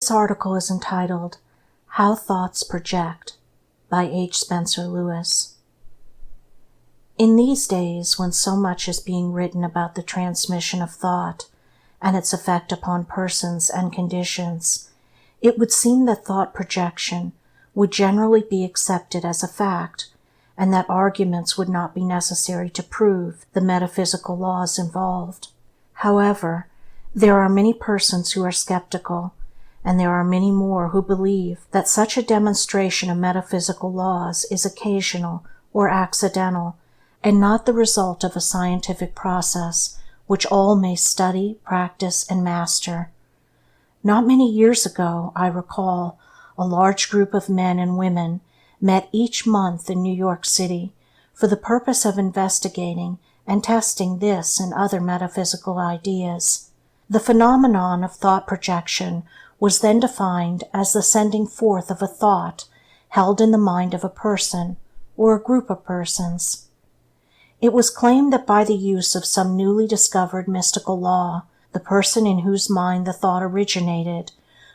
Tonight's article is entitled, How Thoughts Project, by H. Spencer Lewis. In these days, when so much is being written about the transmission of thought and its effect upon persons and conditions, it would seem that thought projection would generally be accepted as a fact, and that arguments would not be necessary to prove the metaphysical laws involved. However, there are many persons who are skeptical, and there are many more who believe that such a demonstration of metaphysical laws is occasional or accidental, and not the result of a scientific process which all may study, practice, and master. Not many years ago, I recall, a large group of men and women met each month in New York City for the purpose of investigating and testing this and other metaphysical ideas. The phenomenon of thought projection was then defined as the sending forth of a thought held in the mind of a person or a group of persons. It was claimed that by the use of some newly discovered mystical law, the person in whose mind the thought originated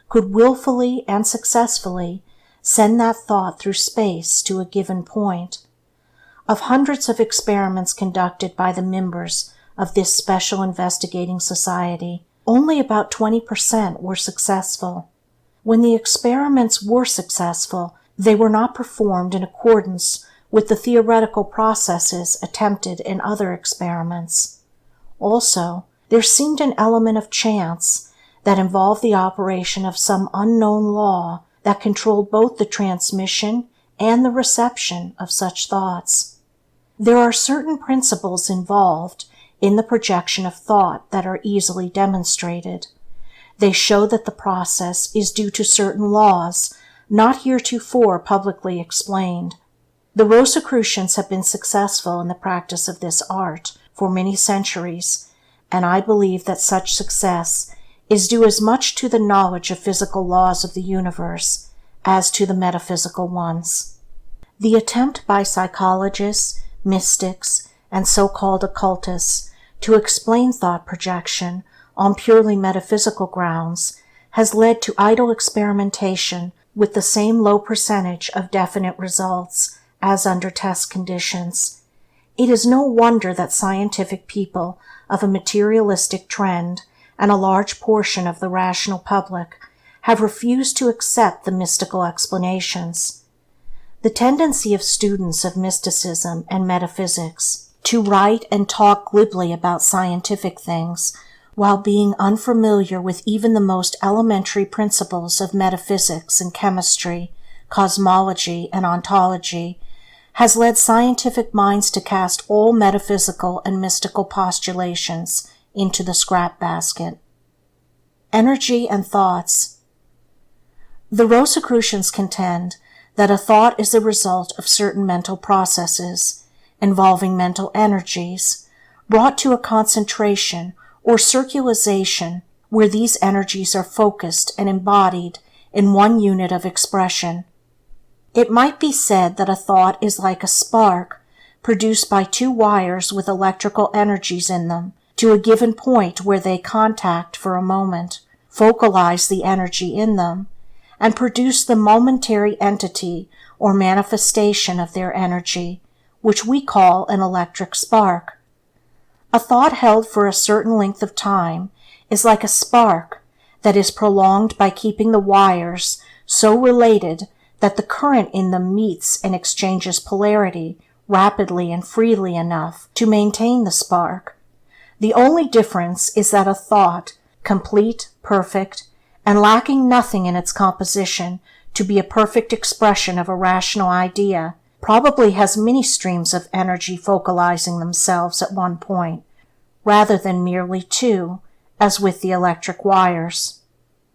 could willfully and successfully send that thought through space to a given point. Of hundreds of experiments conducted by the members of this special investigating society, only about 20% were successful. When the experiments were successful, they were not performed in accordance with the theoretical processes attempted in other experiments. Also, there seemed an element of chance that involved the operation of some unknown law that controlled both the transmission and the reception of such thoughts. There are certain principles involved in the projection of thought that are easily demonstrated. They show that the process is due to certain laws not heretofore publicly explained. The Rosicrucians have been successful in the practice of this art for many centuries, and I believe that such success is due as much to the knowledge of physical laws of the universe as to the metaphysical ones. The attempt by psychologists, mystics, and so-called occultists to explain thought projection on purely metaphysical grounds has led to idle experimentation with the same low percentage of definite results as under test conditions. It is no wonder that scientific people of a materialistic trend and a large portion of the rational public have refused to accept the mystical explanations. The tendency of students of mysticism and metaphysics to write and talk glibly about scientific things while being unfamiliar with even the most elementary principles of metaphysics and chemistry, cosmology, and ontology has led scientific minds to cast all metaphysical and mystical postulations into the scrap basket. Energy and thoughts. The Rosicrucians contend that a thought is the result of certain mental processes involving mental energies brought to a concentration or circularization where these energies are focused and embodied in one unit of expression. It might be said that a thought is like a spark produced by two wires with electrical energies in them to a given point where they contact for a moment, focalize the energy in them, and produce the momentary entity or manifestation of their energy, which we call an electric spark. A thought held for a certain length of time is like a spark that is prolonged by keeping the wires so related that the current in them meets and exchanges polarity rapidly and freely enough to maintain the spark. The only difference is that a thought, complete, perfect, and lacking nothing in its composition to be a perfect expression of a rational idea, probably has many streams of energy focalizing themselves at one point, rather than merely two, as with the electric wires.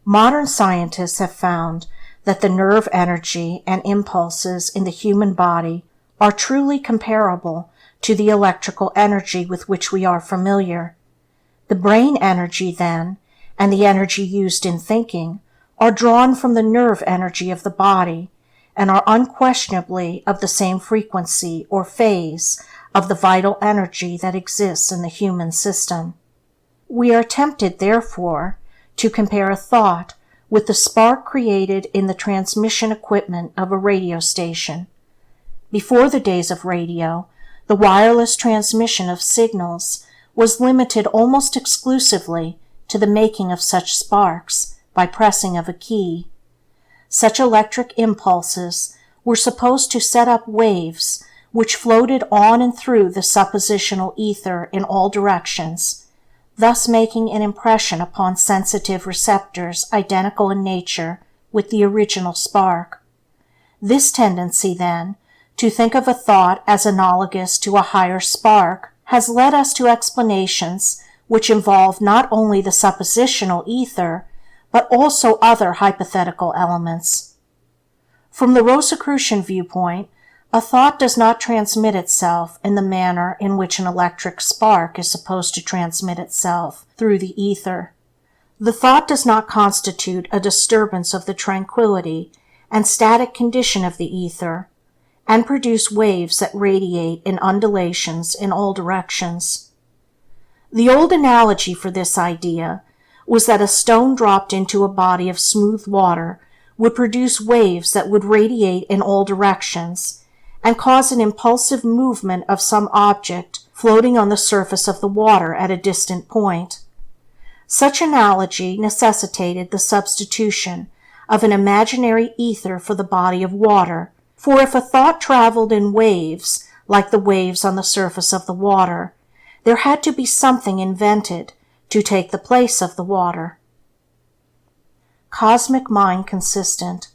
Modern scientists have found that the nerve energy and impulses in the human body are truly comparable to the electrical energy with which we are familiar. The brain energy, then, and the energy used in thinking are drawn from the nerve energy of the body and are unquestionably of the same frequency or phase of the vital energy that exists in the human system. We are tempted, therefore, to compare a thought with the spark created in the transmission equipment of a radio station. Before the days of radio, the wireless transmission of signals was limited almost exclusively to the making of such sparks by pressing of a key. Such electric impulses were supposed to set up waves which floated on and through the suppositional ether in all directions, thus making an impression upon sensitive receptors identical in nature with the original spark. This tendency, then, to think of a thought as analogous to a higher spark has led us to explanations which involve not only the suppositional ether, but also other hypothetical elements. From the Rosicrucian viewpoint, a thought does not transmit itself in the manner in which an electric spark is supposed to transmit itself through the ether. The thought does not constitute a disturbance of the tranquility and static condition of the ether, and produce waves that radiate in undulations in all directions. The old analogy for this idea was that a stone dropped into a body of smooth water would produce waves that would radiate in all directions and cause an impulsive movement of some object floating on the surface of the water at a distant point. Such analogy necessitated the substitution of an imaginary ether for the body of water, for if a thought traveled in waves, like the waves on the surface of the water, there had to be something invented to take the place of the water. Cosmic mind consistent.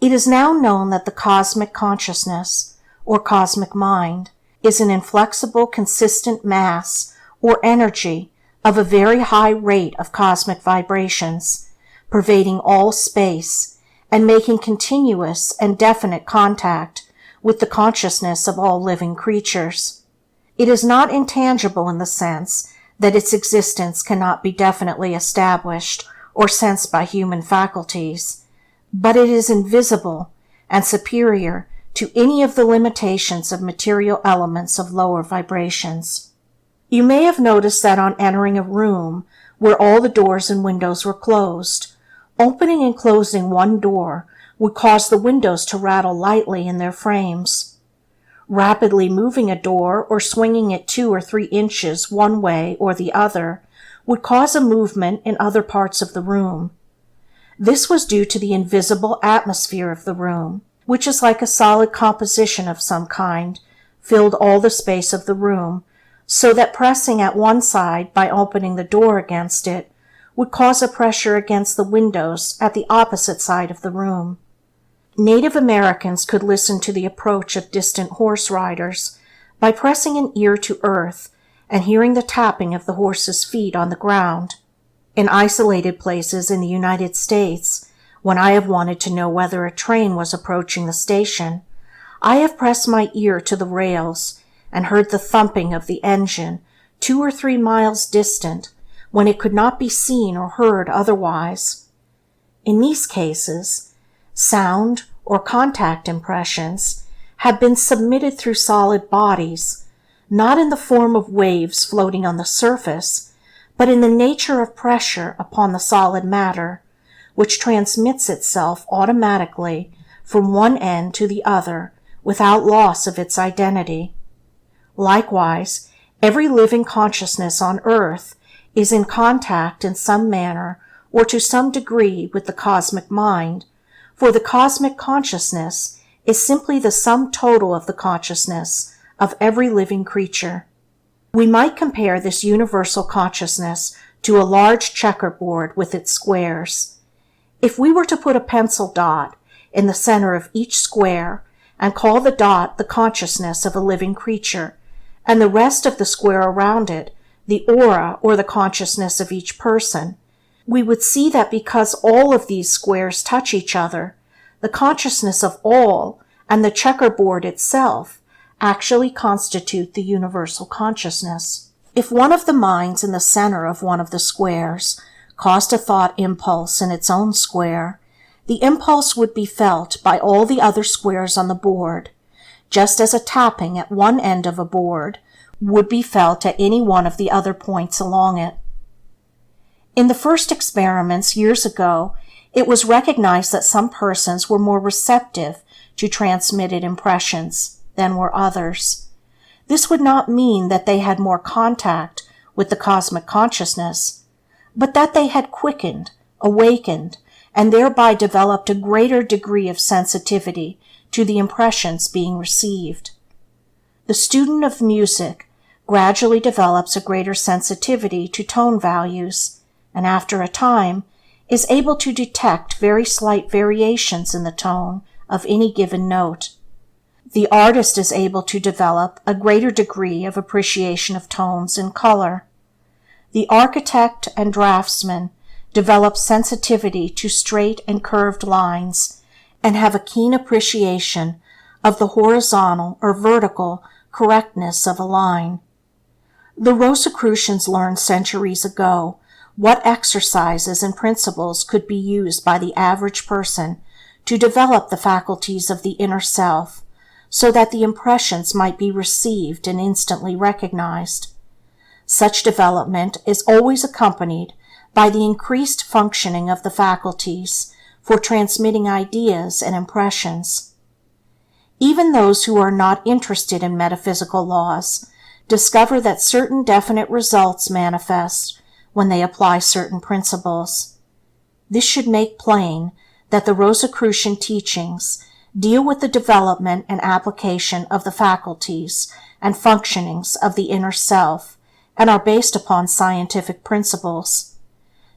It is now known that the cosmic consciousness, or cosmic mind, is an inflexible, consistent mass, or energy, of a very high rate of cosmic vibrations, pervading all space, and making continuous and definite contact with the consciousness of all living creatures. It is not intangible in the sense that its existence cannot be definitely established or sensed by human faculties, but it is invisible and superior to any of the limitations of material elements of lower vibrations. You may have noticed that on entering a room where all the doors and windows were closed, opening and closing one door would cause the windows to rattle lightly in their frames. Rapidly moving a door or swinging it 2 or 3 inches one way or the other would cause a movement in other parts of the room. This was due to the invisible atmosphere of the room, which is like a solid composition of some kind, filled all the space of the room, so that pressing at one side by opening the door against it would cause a pressure against the windows at the opposite side of the room. Native Americans could listen to the approach of distant horse riders by pressing an ear to earth and hearing the tapping of the horse's feet on the ground. In isolated places in the United States, when I have wanted to know whether a train was approaching the station, I have pressed my ear to the rails and heard the thumping of the engine 2 or 3 miles distant, when it could not be seen or heard otherwise. In these cases, sound or contact impressions have been submitted through solid bodies, not in the form of waves floating on the surface, but in the nature of pressure upon the solid matter, which transmits itself automatically from one end to the other without loss of its identity. Likewise, every living consciousness on earth is in contact in some manner or to some degree with the cosmic mind, for the cosmic consciousness is simply the sum total of the consciousness of every living creature. We might compare this universal consciousness to a large checkerboard with its squares. If we were to put a pencil dot in the center of each square and call the dot the consciousness of a living creature, and the rest of the square around it the aura or the consciousness of each person, we would see that because all of these squares touch each other, the consciousness of all and the checkerboard itself actually constitute the universal consciousness. If one of the minds in the center of one of the squares caused a thought impulse in its own square, the impulse would be felt by all the other squares on the board, just as a tapping at one end of a board would be felt at any one of the other points along it. In the first experiments years ago, it was recognized that some persons were more receptive to transmitted impressions than were others. This would not mean that they had more contact with the cosmic consciousness, but that they had quickened, awakened, and thereby developed a greater degree of sensitivity to the impressions being received. The student of music gradually develops a greater sensitivity to tone values, and after a time is able to detect very slight variations in the tone of any given note. The artist is able to develop a greater degree of appreciation of tones and color. The architect and draftsman develop sensitivity to straight and curved lines and have a keen appreciation of the horizontal or vertical correctness of a line. The Rosicrucians learned centuries ago what exercises and principles could be used by the average person to develop the faculties of the inner self so that the impressions might be received and instantly recognized. Such development is always accompanied by the increased functioning of the faculties for transmitting ideas and impressions. Even those who are not interested in metaphysical laws discover that certain definite results manifest when they apply certain principles. This should make plain that the Rosicrucian teachings deal with the development and application of the faculties and functionings of the inner self and are based upon scientific principles.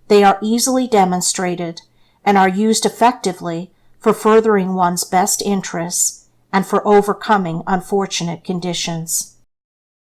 They are easily demonstrated and are used effectively for furthering one's best interests and for overcoming unfortunate conditions.